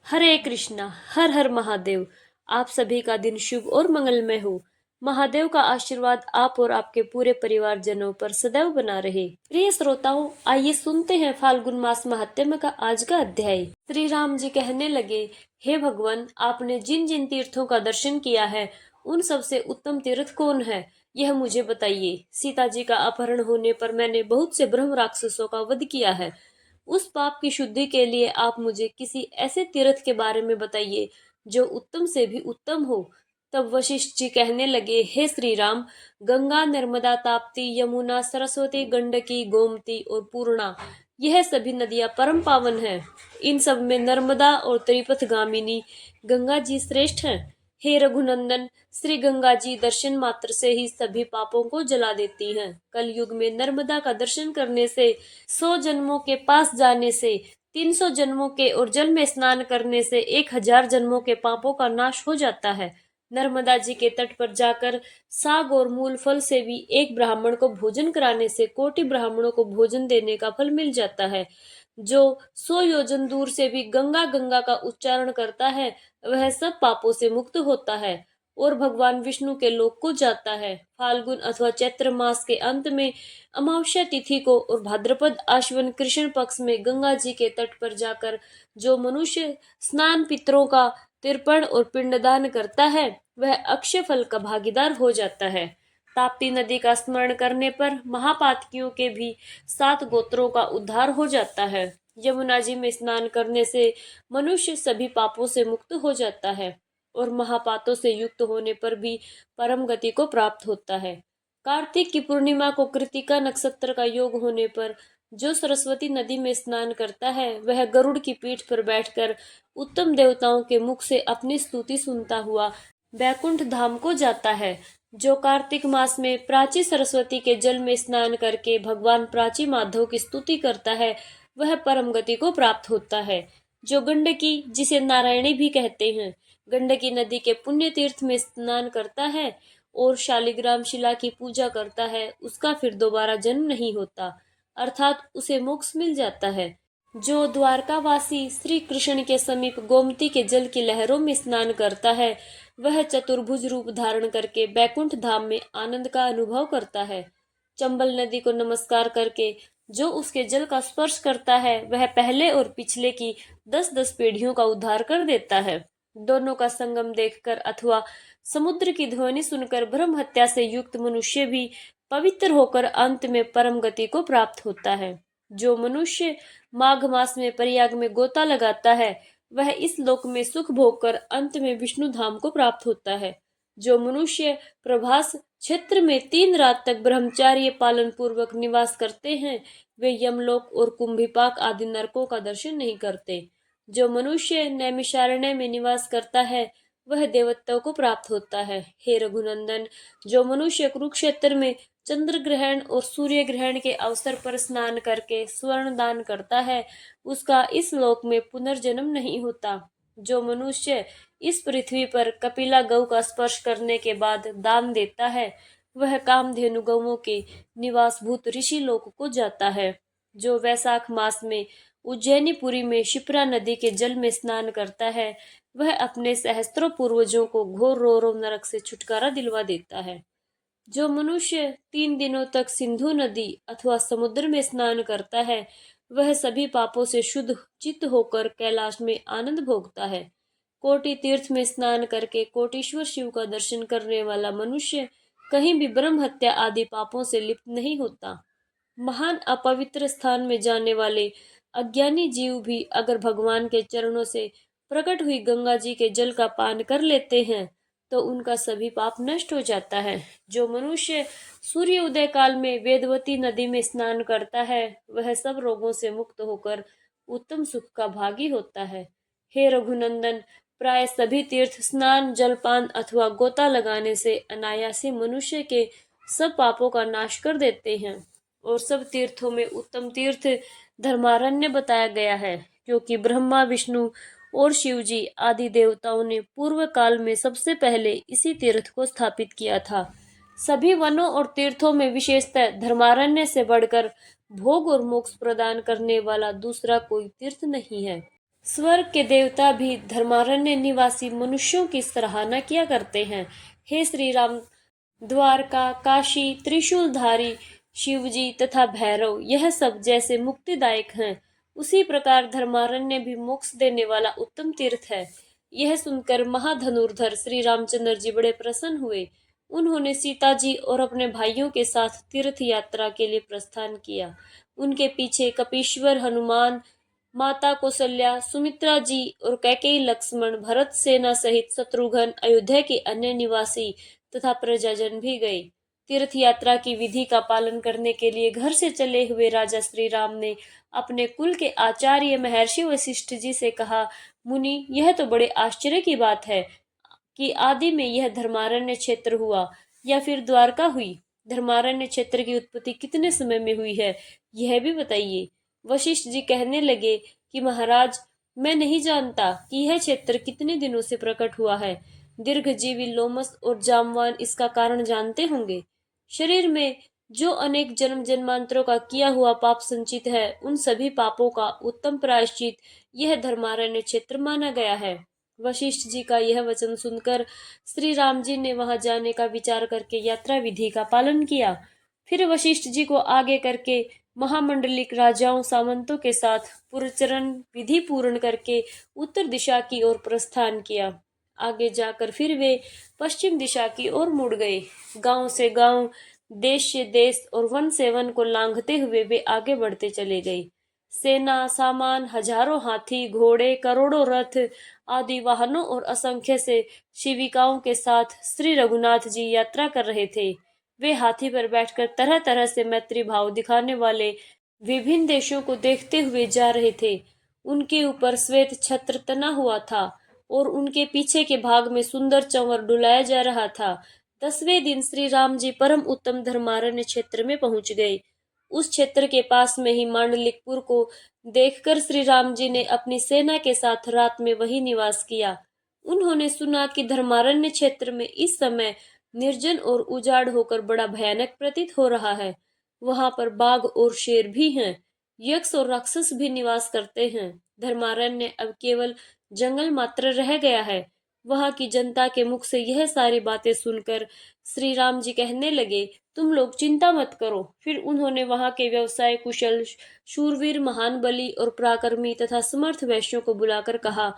हरे कृष्णा। हर हर महादेव। आप सभी का दिन शुभ और मंगलमय हो। महादेव का आशीर्वाद आप और आपके पूरे परिवारजनों पर सदैव बना रहे। प्रिय श्रोताओं, आइए सुनते हैं फाल्गुन मास महात्म्य का आज का अध्याय। श्री राम जी कहने लगे, हे भगवान, आपने जिन जिन तीर्थों का दर्शन किया है उन सबसे उत्तम तीर्थ कौन है, यह मुझे बताइए। सीता जी का अपहरण होने पर मैंने बहुत से ब्रह्म राक्षसों का वध किया है। उस पाप की शुद्धि के लिए आप मुझे किसी ऐसे तीर्थ के बारे में बताइए जो उत्तम से भी उत्तम हो। तब वशिष्ठ जी कहने लगे, हे श्री राम, गंगा, नर्मदा, ताप्ती, यमुना, सरस्वती, गंडकी, गोमती और पूर्णा, यह सभी नदियां परम पावन हैं। इन सब में नर्मदा और त्रिपथ गामिनी गंगा जी श्रेष्ठ हैं। हे रघुनंदन, श्री गंगा जी दर्शन मात्र से ही सभी पापों को जला देती हैं। कलयुग में नर्मदा का दर्शन करने से, 100 जन्मों के पास जाने से, 300 जन्मों के और जल में स्नान करने से 1000 जन्मों के पापों का नाश हो जाता है। नर्मदा जी के तट पर जाकर साग और मूल फल से भी एक ब्राह्मण को भोजन कराने से कोटि ब्राह्मणों को भोजन देने का फल मिल जाता है। जो 100 योजन दूर से भी गंगा गंगा का उच्चारण करता है वह सब पापों से मुक्त होता है और भगवान विष्णु के लोक को जाता है। फाल्गुन अथवा चैत्र मास के अंत में अमावस्या तिथि को और भाद्रपद आश्विन कृष्ण पक्ष में गंगा जी के तट पर जाकर जो मनुष्य स्नान, पितरों का तर्पण और पिंडदान करता है वह अक्षय फल का भागीदार हो जाता है। ताप्ती नदी का स्मरण करने पर महापातकियों के भी 7 गोत्रों का उद्धार हो जाता है। यमुना जी में स्नान करने से मनुष्य सभी पापों से मुक्त हो जाता है और महापातों से युक्त होने पर भी परम गति को प्राप्त होता है। कार्तिक की पूर्णिमा को कृतिका नक्षत्र का योग होने पर जो सरस्वती नदी में स्नान करता है वह गरुड़ की पीठ पर बैठकर उत्तम देवताओं के मुख से अपनी स्तुति सुनता हुआ बैकुंठ धाम को जाता है। जो कार्तिक मास में प्राची सरस्वती के जल में स्नान करके भगवान प्राची माधव की स्तुति करता है वह परम गति को प्राप्त होता है। जो गंडकी, जिसे नारायणी भी कहते हैं, गंडकी नदी के पुण्य तीर्थ में स्नान करता है और शालिग्राम शिला की पूजा करता है उसका फिर दोबारा जन्म नहीं होता, अर्थात उसे मोक्ष मिल जाता है। जो द्वारकावासी श्री कृष्ण के समीप गोमती के जल की लहरों में स्नान करता है वह चतुर्भुज रूप धारण करके बैकुंठ धाम में आनंद का अनुभव करता है। चंबल नदी को नमस्कार करके जो उसके जल का स्पर्श करता है वह पहले और पिछले की 10-10 पीढ़ियों का उद्धार कर देता है। दोनों का संगम देखकर अथवा समुद्र की ध्वनि सुनकर ब्रह्म हत्या से युक्त मनुष्य भी पवित्र होकर अंत में परम गति को प्राप्त होता है। जो मनुष्य माघ मास में प्रयाग में गोता लगाता है वह इस लोक में सुख भोग कर अंत में विष्णु धाम को प्राप्त होता है। जो मनुष्य प्रभास क्षेत्र में 3 रात तक ब्रह्मचार्य पालन पूर्वक निवास करते हैं वे यमलोक और कुंभिपाक आदि नरकों का दर्शन नहीं करते। जो मनुष्य नैमिषारण्य में निवास करता है वह देवत्व को प्राप्त होता है। हे रघुनंदन, जो मनुष्य कुरुक्षेत्र में चंद्र ग्रहण और सूर्य ग्रहण के अवसर पर स्नान करके स्वर्ण दान करता है उसका इस लोक में पुनर्जन्म नहीं होता। जो मनुष्य इस पृथ्वी पर कपिला गौ का स्पर्श करने के बाद दान देता है वह कामधेनु गौओं के निवासभूत ऋषि लोक को जाता है। जो वैशाख मास में उज्जैनीपुरी में शिप्रा नदी के जल में स्नान करता है वह अपने सहस्त्रों पूर्वजों को घोर रोम नरक से छुटकारा दिलवा देता है। जो मनुष्य 3 दिनों तक सिंधु नदी अथवा समुद्र में स्नान करता है वह सभी पापों से शुद्ध चित्त होकर कैलाश में आनंद भोगता है। कोटि तीर्थ में स्नान करके कोटीश्वर शिव का दर्शन करने वाला मनुष्य कहीं भी ब्रह्म हत्या आदि पापों से लिप्त नहीं होता। महान अपवित्र स्थान में जाने वाले अज्ञानी जीव भी अगर भगवान के चरणों से प्रकट हुई गंगा जी के जल का पान कर लेते हैं तो उनका सभी पाप नष्ट हो जाता है। जो मनुष्य सूर्य उदय काल में वेदवती नदी में स्नान करता है वह सब रोगों से मुक्त होकर उत्तम सुख का भागी होता है। हे रघुनंदन, प्राय सभी तीर्थ स्नान, जलपान अथवा गोता लगाने से अनायासी मनुष्य के सब पापों का नाश कर देते हैं और सब तीर्थों में उत्तम तीर्थ धर्मारण्य बताया गया है, क्योंकि ब्रह्मा, विष्णु और शिव जी आदि देवताओं ने पूर्व काल में सबसे पहले इसी तीर्थ को स्थापित किया था। सभी वनों और तीर्थों में विशेषतः धर्मारण्य से बढ़कर भोग और मोक्ष प्रदान करने वाला दूसरा कोई तीर्थ नहीं है। स्वर्ग के देवता भी धर्मारण्य निवासी मनुष्यों की सराहना किया करते हैं। हे श्री राम, द्वारका, काशी, त्रिशूलधारी शिवजी तथा भैरव, यह सब जैसे मुक्तिदायक हैं, उसी प्रकार धर्मारण्य भी मोक्ष देने वाला उत्तम तीर्थ है। यह सुनकर महाधनुर्धर श्री रामचंद्र जी बड़े प्रसन्न हुए। उन्होंने सीता जी और अपने भाइयों के साथ तीर्थ यात्रा के लिए प्रस्थान किया। उनके पीछे कपीश्वर, हनुमान, माता कौशल्या, सुमित्रा जी और कैकेयी, लक्ष्मण, भरत सेना सहित शत्रुघ्न, अयोध्या के अन्य निवासी तथा प्रजाजन भी गए। तीर्थ यात्रा की विधि का पालन करने के लिए घर से चले हुए राजा श्री राम ने अपने कुल के आचार्य महर्षि वशिष्ठ जी से कहा, मुनि, यह तो बड़े आश्चर्य की बात है कि आदि में यह धर्मारण्य क्षेत्र हुआ या फिर द्वारका हुई। धर्मारण्य क्षेत्र की उत्पत्ति कितने समय में हुई है, यह भी बताइए। वशिष्ठ जी कहने लगे कि महाराज, मैं नहीं जानता कि यह क्षेत्र कितने दिनों से प्रकट हुआ है। दीर्घजीवी लोमस और जामवान इसका कारण जानते होंगे। शरीर में जो अनेक जन्म जन्मांतरों का किया हुआ पाप संचित है, उन सभी पापों का उत्तम प्रायश्चित यह धर्मारण्य क्षेत्र माना गया है। वशिष्ठ जी का यह वचन सुनकर श्री राम जी ने वहां जाने का विचार करके यात्रा विधि का पालन किया। फिर वशिष्ठ जी को आगे करके महामंडलिक राजाओं सामंतों के साथ पुरचरण विधि पूर्ण करके उत्तर दिशा की ओर प्रस्थान किया। आगे जाकर फिर वे पश्चिम दिशा की ओर मुड़ गए। गांव से गांव, देश से देश और वन से वन को लांघते हुए वे आगे बढ़ते चले गए। सेना, सामान, हजारों हाथी, घोड़े, करोड़ों रथ आदि वाहनों और असंख्य से शिविकाओं के साथ श्री रघुनाथ जी यात्रा कर रहे थे। वे हाथी पर बैठकर तरह तरह से मैत्री भाव दिखाने वाले विभिन्न देशों को देखते हुए जा रहे थे। उनके ऊपर श्वेत छत्र तना हुआ था और उनके पीछे के भाग में सुंदर चंवर डुलाया जा रहा था। 10वें दिन श्री राम जी परम उत्तम धर्मारण्य क्षेत्र में पहुंच गए। उस क्षेत्र के पास में ही मांडलिकपुर को देखकर श्री राम जी ने अपनी सेना के साथ रात में वही निवास किया। उन्होंने सुना कि धर्मारण्य क्षेत्र में इस समय निर्जन और उजाड़ होकर बड़ा भयानक प्रतीत हो रहा है। वहां पर बाघ और शेर भी हैं, यक्ष और राक्षस भी निवास करते हैं। धर्मारण्य अब केवल जंगल मात्र रह गया है। वहां की जनता के मुख से यह सारी बातें सुनकर श्री राम जी कहने लगे, तुम लोग चिंता मत करो। फिर उन्होंने वहां के व्यवसाय कुशल, शूरवीर, महान बली और पराक्रमी तथा समर्थ वैश्यों को बुलाकर कहा,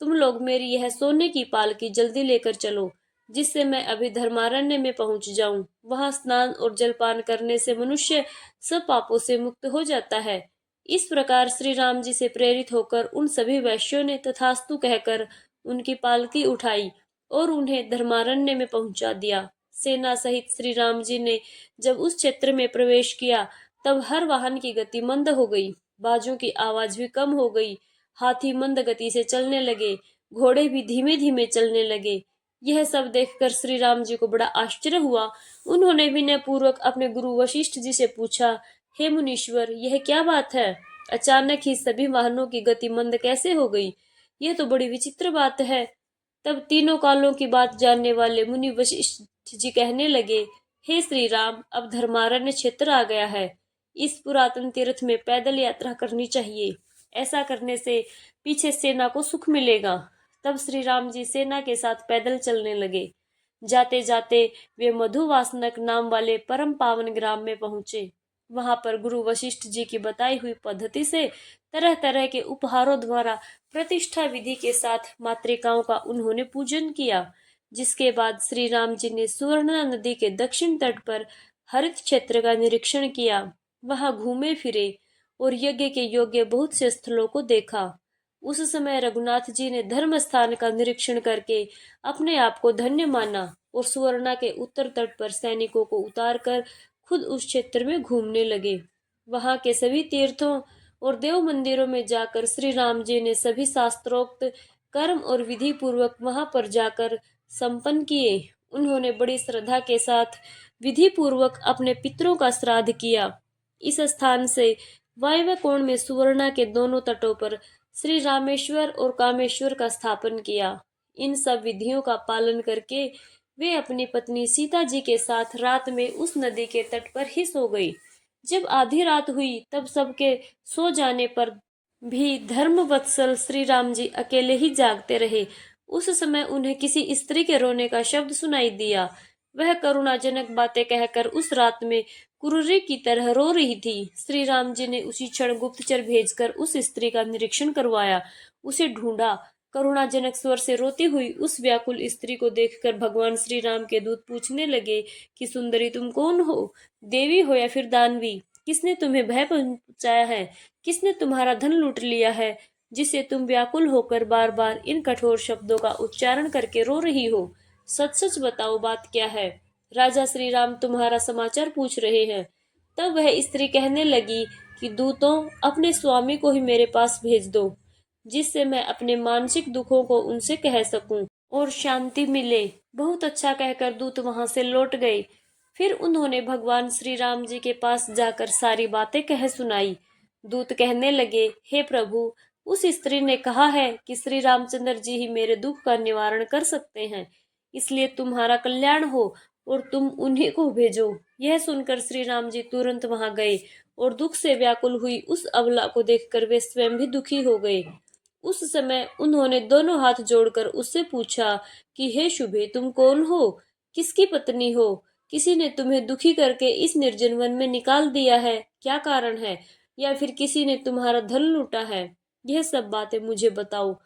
तुम लोग मेरी यह सोने की पालकी जल्दी लेकर चलो, जिससे मैं अभी धर्मारण्य में पहुंच जाऊं। वहां स्नान और जलपान करने से मनुष्य सब पापों से मुक्त हो जाता है। इस प्रकार श्री राम जी से प्रेरित होकर उन सभी वैश्यों ने तथास्तु कहकर उनकी पालकी उठाई और उन्हें धर्मारण्य में पहुंचा दिया। सेना सहित श्री राम जी ने जब उस क्षेत्र में प्रवेश किया, तब हर वाहन की गति मंद हो गई, बाजों की आवाज भी कम हो गई, हाथी मंद गति से चलने लगे, घोड़े भी धीमे धीमे चलने लगे। यह सब देखकर श्री राम जी को बड़ा आश्चर्य हुआ। उन्होंने विनय पूर्वक अपने गुरु वशिष्ठ जी से पूछा, हे मुनीश्वर, यह क्या बात है? अचानक ही सभी वाहनों की गति मंद कैसे हो गई? यह तो बड़ी विचित्र बात है। तब तीनों कालों की बात जानने वाले मुनि वशिष्ठ जी कहने लगे, हे श्री राम, अब धर्मारण्य क्षेत्र आ गया है। इस पुरातन तीर्थ में पैदल यात्रा करनी चाहिए। ऐसा करने से पीछे सेना को सुख मिलेगा। तब श्री राम जी सेना के साथ पैदल चलने लगे। जाते जाते वे मधुवासनक नाम वाले परम पावन ग्राम में पहुंचे। वहां पर गुरु वशिष्ठ जी की बताई हुई पद्धति से तरह तरह के उपहारों द्वारा प्रतिष्ठा विधि के साथ मातृकाओं का उन्होंने पूजन किया। जिसके बाद श्री राम जी ने सुवर्णा नदी के दक्षिण तट पर हरित क्षेत्र का निरीक्षण किया। वहां घूमे फिरे और यज्ञ के योग्य बहुत से स्थलों को देखा। उस समय रघुनाथ जी ने धर्म स्थान का निरीक्षण करके अपने आप को धन्य माना और सुवर्णा के उत्तर तट पर सैनिकों को उतारकर खुद उस क्षेत्र में घूमने लगे। वहां के सभी तीर्थों और देव मंदिरों में जाकर श्री राम जी ने सभी शास्त्रोक्त कर्म और विधि पूर्वक वहां पर जाकर संपन्न किए। उन्होंने बड़ी श्रद्धा के साथ विधि पूर्वक अपने पितरों का श्राद्ध किया। इस स्थान से वायव्य कोण में सुवर्णा के दोनों तटों पर श्री रामेश्वर और कामेश्वर का स्थापन किया। इन सब विधियों का पालन करके वे अपनी पत्नी सीता जी के साथ रात में उस नदी के तट पर ही सो गई। जब आधी रात हुई, तब सबके सो जाने पर भी धर्म वत्सल श्री राम जी अकेले ही जागते रहे। उस समय उन्हें किसी स्त्री के रोने का शब्द सुनाई दिया। वह करुणाजनक बातें कहकर उस रात में कुर्री की तरह रो रही थी। श्री राम जी ने उसी क्षण गुप्तचर भेजकर उस स्त्री का निरीक्षण करवाया, उसे ढूंढा। करुणाजनक स्वर से रोती हुई उस व्याकुल स्त्री को देखकर भगवान श्री राम के दूत पूछने लगे कि सुंदरी तुम कौन हो, देवी हो या फिर दानवी? किसने तुम्हें भय पहुंचाया है? किसने तुम्हारा धन लूट लिया है, जिसे तुम व्याकुल होकर बार बार इन कठोर शब्दों का उच्चारण करके रो रही हो? सच सच बताओ, बात क्या है? राजा श्री राम तुम्हारा समाचार पूछ रहे हैं। तब वह स्त्री कहने लगी कि दूतों, अपने स्वामी को ही मेरे पास भेज दो, जिससे मैं अपने मानसिक दुखों को उनसे कह सकूं और शांति मिले। बहुत अच्छा कहकर दूत वहां से लौट गए। फिर उन्होंने भगवान श्री राम जी के पास जाकर सारी बातें कह सुनाई। दूत कहने लगे, हे प्रभु, उस स्त्री ने कहा है कि श्री रामचंद्र जी ही मेरे दुख का निवारण कर सकते हैं, इसलिए तुम्हारा कल्याण हो और तुम उन्हीं को भेजो। यह सुनकर श्री राम जी तुरंत वहां गए और दुख से व्याकुल हुई उस अबला को देखकर वे स्वयं भी दुखी हो गए। उस समय उन्होंने दोनों हाथ जोड़कर उससे पूछा कि हे शुभे, तुम कौन हो? किसकी पत्नी हो? किसी ने तुम्हें दुखी करके इस निर्जन वन में निकाल दिया है? क्या कारण है? या फिर किसी ने तुम्हारा धन लूटा है? यह सब बातें मुझे बताओ।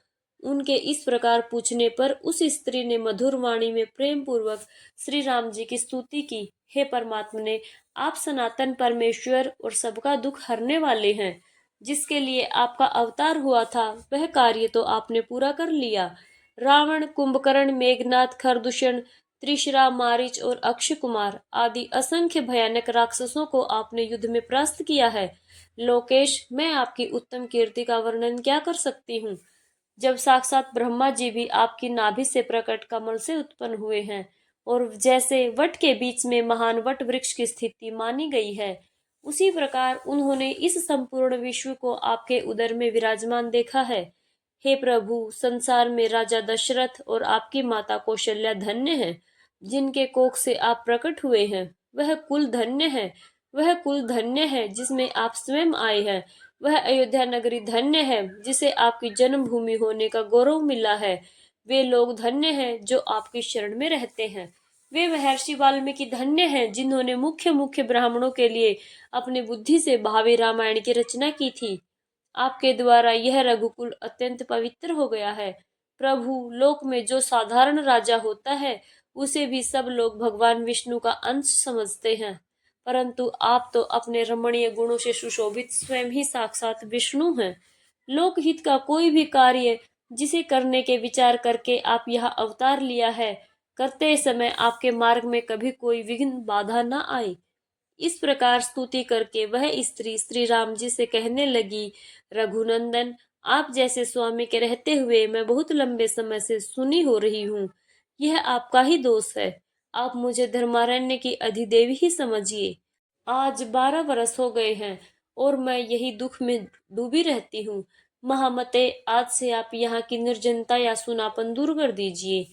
उनके इस प्रकार पूछने पर उस स्त्री ने मधुर वाणी में प्रेम पूर्वक श्री राम जी की स्तुति की। हे परमात्मा ने, आप सनातन परमेश्वर और सबका दुख हरने वाले हैं। जिसके लिए आपका अवतार हुआ था, वह कार्य तो आपने पूरा कर लिया। रावण, कुंभकर्ण, मेघनाथ, खरदूषण, त्रिशरा, मारीच और अक्षय कुमार आदि असंख्य भयानक राक्षसों को आपने युद्ध में परास्त किया है। लोकेश, मैं आपकी उत्तम कीर्ति का वर्णन क्या कर सकती हूँ, जब साक्षात ब्रह्मा जी भी आपकी नाभि से प्रकट कमल से उत्पन्न हुए हैं और जैसे वट के बीच में महान वट वृक्ष की स्थिति मानी गई है, उसी प्रकार उन्होंने इस संपूर्ण विश्व को आपके उदर में विराजमान देखा है। हे प्रभु, संसार में राजा दशरथ और आपकी माता कौशल्या धन्य है, जिनके कोख से आप प्रकट हुए हैं। वह कुल धन्य है, वह कुल धन्य है जिसमें आप स्वयं आए हैं। वह अयोध्या नगरी धन्य है, जिसे आपकी जन्मभूमि होने का गौरव मिला है। वे लोग धन्य हैं जो आपकी शरण में रहते हैं। वे महर्षि वाल्मीकि धन्य हैं, जिन्होंने मुख्य मुख्य ब्राह्मणों के लिए अपनी बुद्धि से भावी रामायण की रचना की थी। आपके द्वारा यह रघुकुल अत्यंत पवित्र हो गया है। प्रभु, लोक में जो साधारण राजा होता है, उसे भी सब लोग भगवान विष्णु का अंश समझते हैं, परंतु आप तो अपने रमणीय गुणों से सुशोभित स्वयं ही साक्षात विष्णु हैं। लोकहित का कोई भी कार्य जिसे करने के विचार करके आप यह अवतार लिया है, करते समय आपके मार्ग में कभी कोई विघ्न बाधा न आए। इस प्रकार स्तुति करके वह स्त्री श्री राम जी से कहने लगी, रघुनंदन, आप जैसे स्वामी के रहते हुए मैं बहुत लंबे समय से सुनी हो रही हूँ। यह आपका ही दोष है। आप मुझे धर्मारण्य की अधिदेवी ही समझिए। आज 12 वर्ष हो गए हैं और मैं यही दुख में डूबी रहती हूँ। महामते, आज से आप यहाँ की निर्जनता या सुनापन दूर कर दीजिए।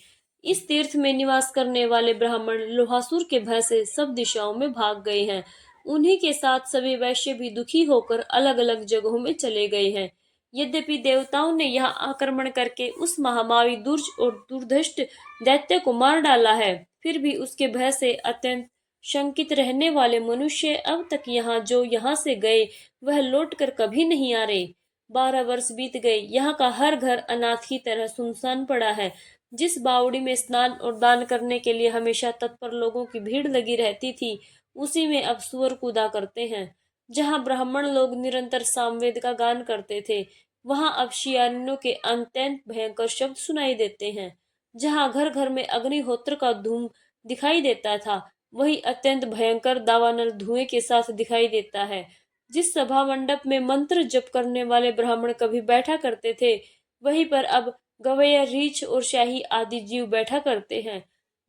इस तीर्थ में निवास करने वाले ब्राह्मण लोहासुर के भय से सब दिशाओं में भाग गए हैं। उन्हीं के साथ सभी वैश्य भी दुखी होकर अलग अलग जगहों में चले गए हैं। यद्यपि देवताओं ने यहाँ आक्रमण करके उस महामारी दुर्ज और दुर्धष्ट दैत्य को मार डाला है, फिर भी उसके भय से अत्यंत शंकित रहने वाले मनुष्य अब तक यहाँ से गए, वह लौट कर कभी नहीं आ रहे। 12 वर्ष बीत गए, यहाँ का हर घर अनाथ की तरह सुनसान पड़ा है। जिस बावड़ी में स्नान और दान करने के लिए हमेशा तत्पर लोगों की भीड़ लगी रहती थी, उसी में अब सुअर कूदा करते हैं। जहाँ ब्राह्मण लोग निरंतर सामवेद का गान करते थे, वहां अब शियालिनों के अत्यंत भयंकर शब्द सुनाई देते हैं। जहाँ घर घर में अग्निहोत्र का धूम दिखाई देता था, वही अत्यंत भयंकर दावानल धुएं के साथ दिखाई देता है। जिस सभा मंडप में मंत्र जप करने वाले ब्राह्मण कभी बैठा करते थे, वहीं पर अब गवैया, रीछ और शाही आदि जीव बैठा करते हैं।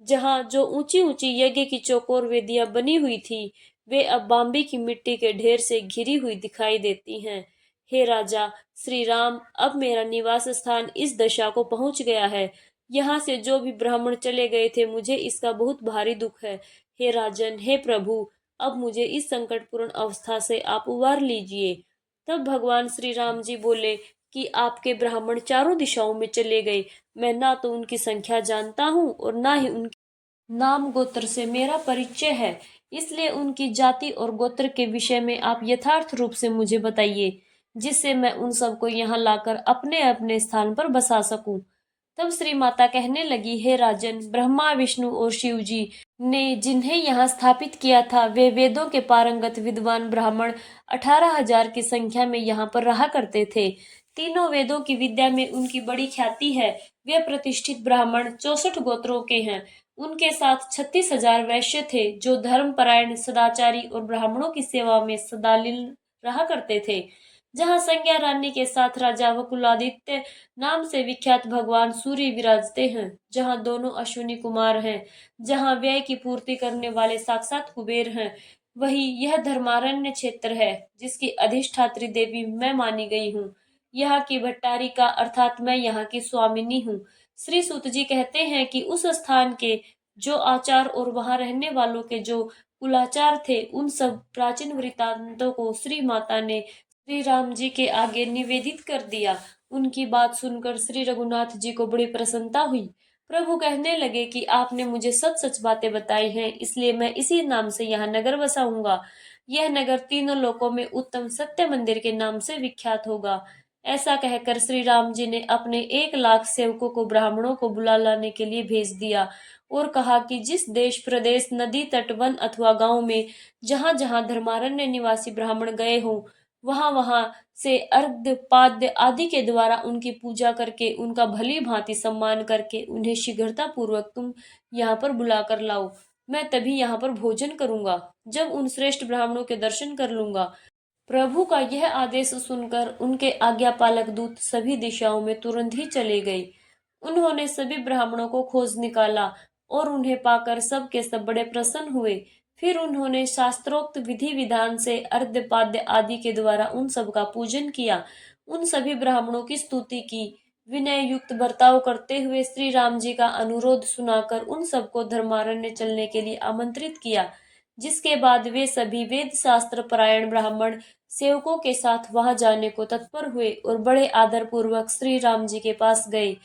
जहाँ जो ऊंची ऊंची यज्ञ की चौकोर वेदियां बनी हुई थी, वे अब बाम्बी की मिट्टी के ढेर से घिरी हुई दिखाई देती हैं। हे राजा श्री राम, अब मेरा निवास स्थान इस दशा को पहुंच गया है। यहाँ से जो भी ब्राह्मण चले गए थे, मुझे इसका बहुत भारी दुख है। हे राजन, हे प्रभु, अब मुझे इस संकटपूर्ण अवस्था से आप उबार लीजिए। तब भगवान श्री राम जी बोले कि आपके ब्राह्मण चारों दिशाओं में चले गए। मैं ना तो उनकी संख्या जानता हूँ और ना ही उनके नाम गोत्र से मेरा परिचय है, इसलिए उनकी जाति और गोत्र के विषय में आप यथार्थ रूप से मुझे बताइए, जिससे मैं उन सबको यहाँ लाकर अपने अपने स्थान पर बसा सकूं। तब श्री माता कहने लगी, हे राजन, ब्रह्मा विष्णु और शिव जी ने जिन्हें यहाँ स्थापित किया था, वे वेदों के पारंगत विद्वान ब्राह्मण 18,000 की संख्या में यहाँ पर रहा करते थे। तीनों वेदों की विद्या में उनकी बड़ी ख्याति है। वे प्रतिष्ठित ब्राह्मण 64 गोत्रों के हैं। उनके साथ 36,000 वैश्य थे, जो धर्मपरायण, सदाचारी और ब्राह्मणों की सेवा में सदा लीन रहा करते थे। जहाँ संज्ञा रानी के साथ राजा वकुलादित्य नाम से विख्यात भगवान सूर्य विराजते हैं, जहाँ दोनों अश्विनी कुमार हैं, जहाँ व्यय की पूर्ति करने वाले साक्षात कुबेर हैं, वही यह धर्मारण्य क्षेत्र है, जिसकी अधिष्ठात्री देवी मैं मानी गई हूँ। यहाँ की भट्टारी का अर्थात मैं यहाँ की स्वामिनी हूँ। श्री सूत जी कहते हैं कि उस स्थान के जो आचार और वहां रहने वालों के जो कुलाचार थे, उन सब प्राचीन वृत्तांतों को श्री माता ने श्री राम जी के आगे निवेदित कर दिया। उनकी बात सुनकर श्री रघुनाथ जी को बड़ी प्रसन्नता हुई। प्रभु कहने लगे कि आपने मुझे सच सच बातें बताई हैं, इसलिए मैं इसी नाम से यहाँ नगर बसाऊंगा। यह नगर तीनों लोकों में उत्तम सत्य मंदिर के नाम से विख्यात होगा। ऐसा कहकर श्री राम जी ने अपने 1 लाख सेवकों को ब्राह्मणों को बुला लाने के लिए भेज दिया और कहा कि जिस देश, प्रदेश, नदी तट, वन अथवा गांव में जहां जहां धर्मारण्य निवासी ब्राह्मण गए हों, वहां वहां से अर्घ्य, पाद्य आदि के द्वारा उनकी पूजा करके, उनका भली भांति सम्मान करके उन्हें शीघ्रता पूर्वक तुम यहाँ पर बुला कर लाओ। मैं तभी यहाँ पर भोजन करूंगा, जब उन श्रेष्ठ ब्राह्मणों के दर्शन कर लूंगा। प्रभु का यह आदेश सुनकर उनके आज्ञापालक दूत सभी दिशाओं में तुरंत ही चले गए। उन्होंने सभी ब्राह्मणों को खोज निकाला और उन्हें पाकर सब के सब बड़े प्रसन्न हुए। फिर उन्होंने शास्त्रोक्त विधि विधान से अर्घ्य, पाद्य आदि के द्वारा उन सब का पूजन किया। उन सभी ब्राह्मणों की स्तुति की, विनय युक्त बर्ताव करते हुए श्री राम जी का अनुरोध सुनाकर उन सबको धर्मारण्य चलने के लिए आमंत्रित किया। जिसके बाद वे सभी वेद शास्त्र परायण ब्राह्मण सेवकों के साथ वहां जाने को तत्पर हुए और बड़े आदर पूर्वक श्री राम जी के पास गए।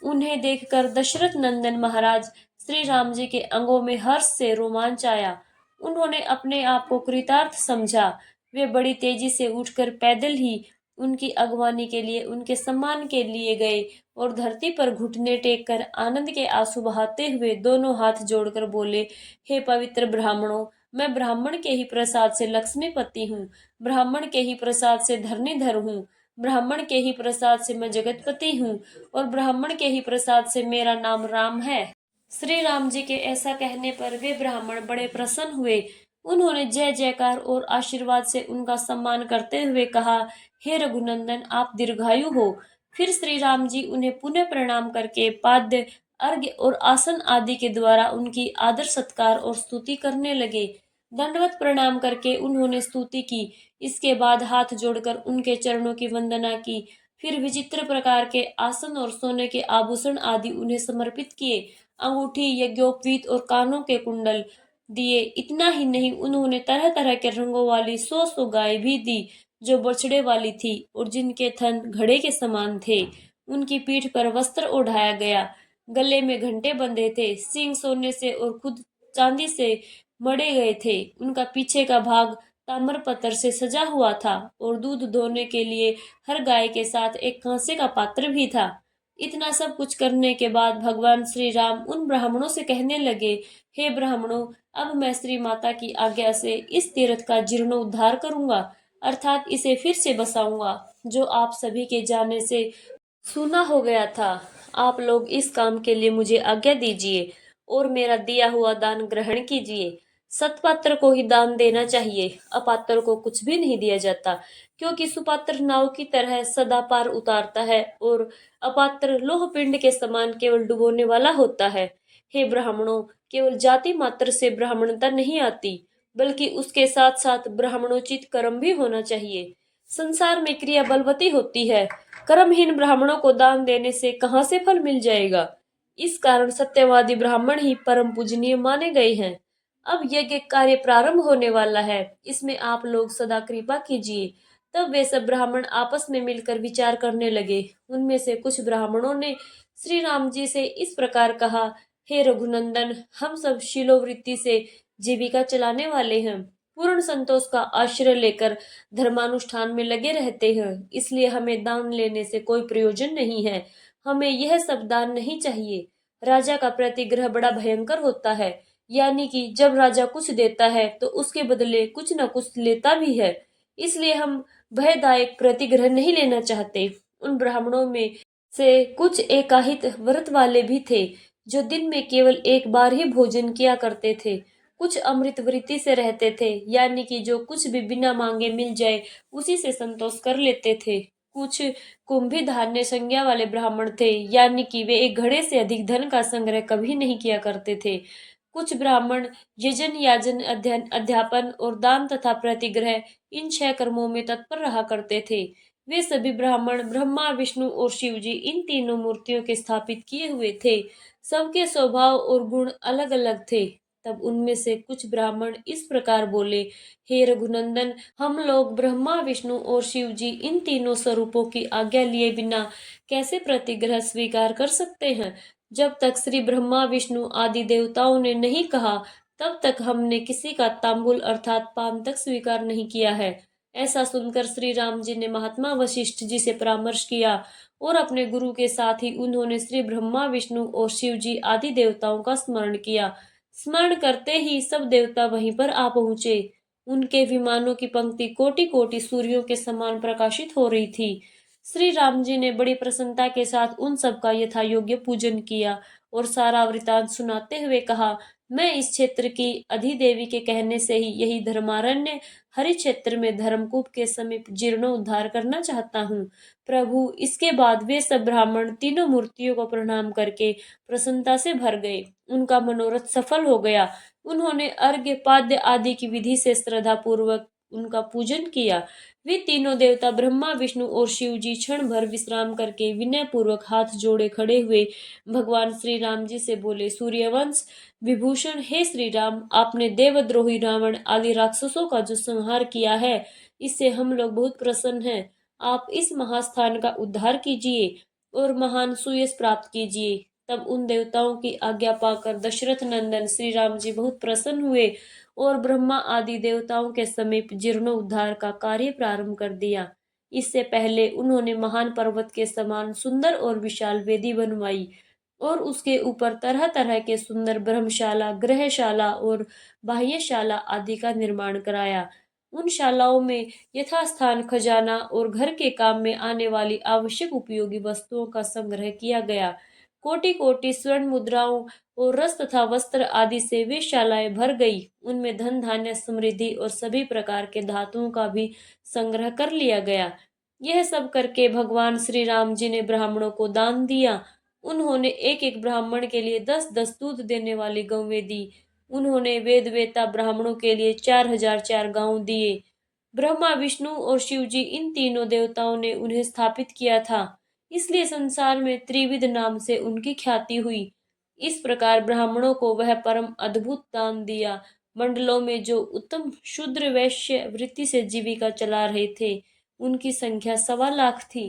उन्हें देखकर दशरथ नंदन महाराज श्री राम जी के अंगों में हर्ष से रोमांच आया। उन्होंने अपने आप को कृतार्थ समझा। वे बड़ी तेजी से उठकर पैदल ही उनकी अगवानी के लिए, उनके सम्मान के लिए गए और धरती पर घुटने टेक कर आनंद के आंसू बहाते हुए दोनों हाथ जोड़कर बोले, हे पवित्र ब्राह्मणों, मैं ब्राह्मण के ही प्रसाद से लक्ष्मीपति हूँ, ब्राह्मण के ही प्रसाद से धरणीधर हूँ, ब्राह्मण के ही प्रसाद से मैं जगतपति हूँ और ब्राह्मण के ही प्रसाद से मेरा नाम राम है। श्री राम जी के ऐसा कहने पर वे ब्राह्मण बड़े प्रसन्न हुए। उन्होंने जय जयकार और आशीर्वाद से उनका सम्मान करते हुए कहा, हे रघुनंदन, आप दीर्घायु हो। फिर श्री राम जी उन्हें पुनः प्रणाम करके पाद्य, अर्घ्य और आसन आदि के द्वारा उनकी आदर सत्कार और स्तुति करने लगे। दंडवत प्रणाम करके उन्होंने स्तुति की। इसके बाद हाथ जोड़कर उनके चरणों की वंदना की। फिर विचित्र प्रकार के आसन और सोने के आभूषण आदि उन्हें समर्पित किए। अंगूठी, यज्ञोपवीत और कानों के कुंडल दिए। इतना ही नहीं, उन्होंने तरह तरह के रंगों वाली 100 गाय भी दी, जो बछड़े वाली थी और जिनके थन घड़े के समान थे। उनकी पीठ पर वस्त्र ओढ़ाया गया, गले में घंटे बंधे थे, सींग सोने से और खुद चांदी से मढ़े गए थे। उनका पीछे का भाग ताम्रपत्र से सजा हुआ था और दूध धोने के लिए हर गाय के साथ एक कांसे का पात्र भी था। इतना सब कुछ करने के बाद भगवान श्री राम उन ब्राह्मणों से कहने लगे, हे ब्राह्मणों, अब मैं श्री माता की आज्ञा से इस तीर्थ का जीर्णोद्धार करूंगा, अर्थात इसे फिर से बसाऊंगा, जो आप सभी के जाने से सूना हो गया था। आप लोग इस काम के लिए मुझे आज्ञा दीजिए और मेरा दिया हुआ दान ग्रहण कीजिए। सत्पात्र को ही दान देना चाहिए, अपात्र को कुछ भी नहीं दिया जाता, क्योंकि सुपात्र नाव की तरह सदा पार उतारता है और अपात्र लोह पिंड के समान केवल डुबोने वाला होता है। हे ब्राह्मणों, केवल जाति मात्र से ब्राह्मणता नहीं आती, बल्कि उसके साथ साथ ब्राह्मणोचित कर्म भी होना चाहिए। संसार में क्रिया बलवती होती है, कर्महीन ब्राह्मणों को दान देने से कहां से फल मिल जाएगा। इस कारण सत्यवादी ब्राह्मण ही परम पूजनीय माने गए हैं। अब यज्ञ कार्य प्रारंभ होने वाला है, इसमें आप लोग सदा कृपा कीजिए, तब वे सब ब्राह्मण आपस में मिलकर विचार करने लगे। उनमें से कुछ ब्राह्मणों ने श्री राम जी से इस प्रकार कहा, हे रघुनंदन, हम सब शिलोवृत्ति से जीविका चलाने वाले हैं, पूर्ण संतोष का आश्रय लेकर धर्मानुष्ठान में लगे रहते हैं, इसलिए हमें दान लेने से कोई प्रयोजन नहीं है। हमें यह सब दान नहीं चाहिए। राजा का प्रतिग्रह बड़ा भयंकर होता है, यानी कि जब राजा कुछ देता है तो उसके बदले कुछ न कुछ लेता भी है। इसलिए हम भयदायक प्रतिग्रह नहीं लेना चाहते। उन ब्राह्मणों में से कुछ एकाहित व्रत वाले भी थे, जो दिन में केवल एक बार ही भोजन किया करते थे। कुछ अमृत वृत्ति से रहते थे, यानी कि जो कुछ भी बिना मांगे मिल जाए उसी से संतोष कर लेते थे। कुछ कुंभी धान्य संज्ञा वाले ब्राह्मण थे, यानी कि वे एक घड़े से अधिक धन का संग्रह कभी नहीं किया करते थे। कुछ ब्राह्मण यजन, याजन, अध्ययन, अध्यापन और दान तथा प्रतिग्रह, इन 6 कर्मों में तत्पर रहा करते थे। वे सभी ब्राह्मण ब्रह्मा, विष्णु और शिव जी, इन तीनों मूर्तियों के स्थापित किए हुए थे। सबके स्वभाव और गुण अलग अलग थे। तब उनमें से कुछ ब्राह्मण इस प्रकार बोले, हे रघुनंदन, हम लोग ब्रह्मा, विष्णु और शिव जी, इन तीनों स्वरूपों की आज्ञा लिए बिना कैसे प्रतिग्रह स्वीकार कर सकते हैं। जब तक श्री ब्रह्मा, विष्णु आदि देवताओं ने नहीं कहा, तब तक हमने किसी का तांबुल अर्थात पान तक स्वीकार नहीं किया है। ऐसा सुनकर श्री राम जी ने महात्मा वशिष्ठ जी से परामर्श किया और अपने गुरु के साथ ही उन्होंने श्री ब्रह्मा, विष्णु और शिव जी आदि देवताओं का स्मरण किया। स्मरण करते ही सब देवता वहीं पर आ पहुंचे। उनके विमानों की पंक्ति कोटि कोटि सूर्यों के समान प्रकाशित हो रही थी। श्री राम जी ने बड़ी प्रसन्नता के साथ उन सब का यथा योग्य पूजन किया और सारा वृतांत सुनाते हुए कहा, मैं इस क्षेत्र की अधिदेवी के कहने से ही यही धर्मारण्य हरि क्षेत्र में धर्मकूप के समीप जीर्णोद्धार करना चाहता हूँ। प्रभु, इसके बाद वे सब ब्राह्मण तीनों मूर्तियों को प्रणाम करके प्रसन्नता से भर गए। उनका मनोरथ सफल हो गया। उन्होंने अर्घ्य, पाद्य आदि की विधि से श्रद्धा पूर्वक उनका पूजन किया। वे तीनों देवता ब्रह्मा, विष्णु और शिव जी क्षण भर विश्राम करके विनय पूर्वक हाथ जोड़े खड़े हुए भगवान श्री राम जी से बोले, सूर्यवंश विभूषण, हे श्री राम, आपने देवद्रोही रावण आदि राक्षसों का जो संहार किया है, इससे हम लोग बहुत प्रसन्न हैं। आप इस महास्थान का उद्धार कीजिए और महान सुयश प्राप्त कीजिए। तब उन देवताओं की आज्ञा पाकर दशरथ नंदन श्री राम जी बहुत प्रसन्न हुए और ब्रह्मा आदि देवताओं के समीप जीर्णोद्धार का कार्य प्रारंभ कर दिया। इससे पहले उन्होंने महान पर्वत के समान सुंदर और विशाल वेदी बनवाई और उसके ऊपर तरह तरह के सुंदर ब्रह्मशाला, ग्रहशाला और बाह्यशाला आदि का निर्माण कराया। उन शालाओं में यथास्थान खजाना और घर के काम में आने वाली आवश्यक उपयोगी वस्तुओं का संग्रह किया गया। कोटि कोटि स्वर्ण मुद्राओं और रस तथा वस्त्र आदि से वे शालाएं भर गई। उनमें धन, धान्य, समृद्धि और सभी प्रकार के धातुओं का भी संग्रह कर लिया गया। यह सब करके भगवान श्री राम जी ने ब्राह्मणों को दान दिया। उन्होंने एक एक ब्राह्मण के लिए 10-10 दूध देने वाली गौवें दी। उन्होंने वेद वेता ब्राह्मणों के लिए 4004 गांव दिए। ब्रह्मा, विष्णु और शिव जी, इन तीनों देवताओं ने उन्हें स्थापित किया था, इसलिए संसार में त्रिविध नाम से उनकी ख्याति हुई। इस प्रकार ब्राह्मणों को वह परम अद्भुत दान दिया। मंडलों में जो उत्तम शूद्र वैश्य वृत्ति से जीविका चला रहे थे, उनकी संख्या 1.25 लाख थी।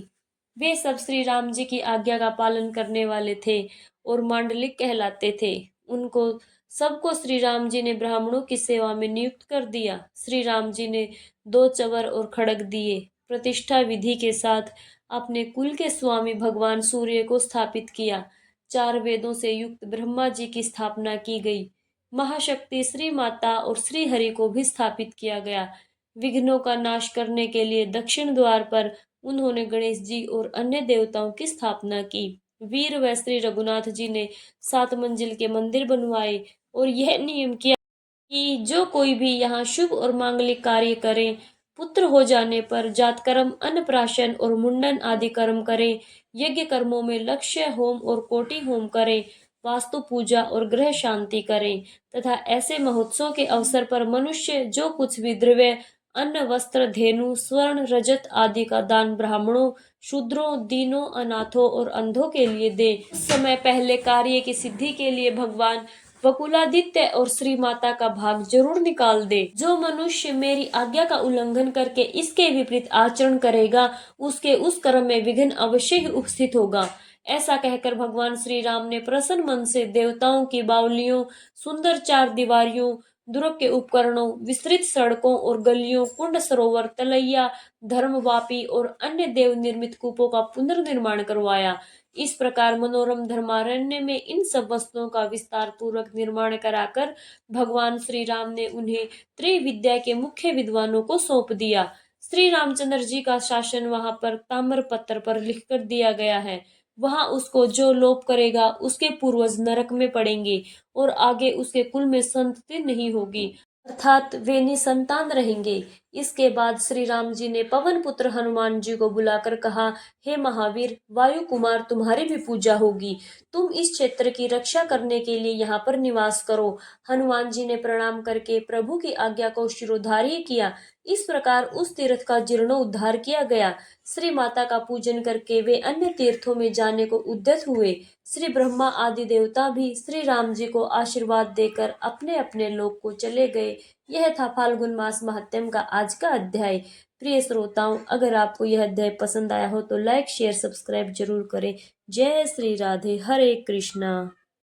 वे सब श्री राम जी की आज्ञा का पालन करने वाले थे और मांडलिक कहलाते थे। उनको सबको श्री राम जी ने ब्राह्मणों की सेवा में नियुक्त कर दिया। श्री राम जी ने 2 चवर और खड़ग दिए। प्रतिष्ठा विधि के साथ अपने कुल के स्वामी भगवान सूर्य को स्थापित किया। 4 वेदों से युक्त ब्रह्मा जी की स्थापना की गई। महाशक्ति श्री माता और श्री हरि को भी स्थापित किया गया। विघ्नों का नाश करने के लिए दक्षिण द्वार पर उन्होंने गणेश जी और अन्य देवताओं की स्थापना की। वीर व श्री रघुनाथ जी ने 7 मंजिल के मंदिर बनवाए और यह नियम किया कि जो कोई भी यहाँ शुभ और मांगलिक कार्य करे, पुत्र हो जाने पर जातकर्म, अन्नप्राशन और मुंडन आदि कर्म करे, यज्ञ कर्मों में लक्ष्य होम और कोटि होम करे, वास्तु पूजा और ग्रह शांति करे तथा ऐसे महोत्सव के अवसर पर मनुष्य जो कुछ भी द्रव्य, अन्न, वस्त्र, धेनु, स्वर्ण, रजत आदि का दान ब्राह्मणों, शूद्रों, दीनों, अनाथों और अंधों के लिए दे। उस समय पहले कार्य की सिद्धि के लिए भगवान वकुलादित्य और श्री माता का भाग जरूर निकाल दे। जो मनुष्य मेरी आज्ञा का उल्लंघन करके इसके विपरीत आचरण करेगा, उसके उस कर्म में विघ्न अवश्य ही उपस्थित होगा। ऐसा कहकर भगवान श्री राम ने प्रसन्न मन से देवताओं की बावलियों, सुंदर चार दीवारियों, दुर्ग के उपकरणों, विस्तृत सड़कों और गलियों, कुंड, सरोवर, तलैया, धर्मवापी और अन्य देव निर्मित कूपों का पुनर्निर्माण करवाया। इस प्रकार मनोरम धर्मारण्य में इन सब वस्तुओं का विस्तार पूर्वक निर्माण कराकर भगवान श्री राम ने उन्हें त्रिविद्या के मुख्य विद्वानों को सौंप दिया। श्री रामचंद्र जी का शासन वहां पर ताम्र पत्र पर लिखकर दिया गया है। वहां उसको जो लोप करेगा उसके पूर्वज नरक में पड़ेंगे और आगे उसके कुल में संतति नहीं होगी, अर्थात वे निसंतान रहेंगे। इसके बाद श्री राम जी ने पवन पुत्र हनुमान जी को बुलाकर कहा, हे महावीर, वायु कुमार, तुम्हारी भी पूजा होगी। तुम इस क्षेत्र की रक्षा करने के लिए यहाँ पर निवास करो। हनुमान जी ने प्रणाम करके प्रभु की आज्ञा को शिरोधार्य किया। इस प्रकार उस तीर्थ का जीर्णोद्धार किया गया। श्री माता का पूजन करके वे अन्य तीर्थों में जाने को उद्यत हुए। श्री ब्रह्मा आदि देवता भी श्री राम जी को आशीर्वाद देकर अपने अपने लोक को चले गए। यह था फाल्गुन मास महात्म्य का आज का अध्याय। प्रिय श्रोताओं, अगर आपको यह अध्याय पसंद आया हो तो लाइक, शेयर, सब्सक्राइब जरूर करें। जय श्री राधे, हरे कृष्णा।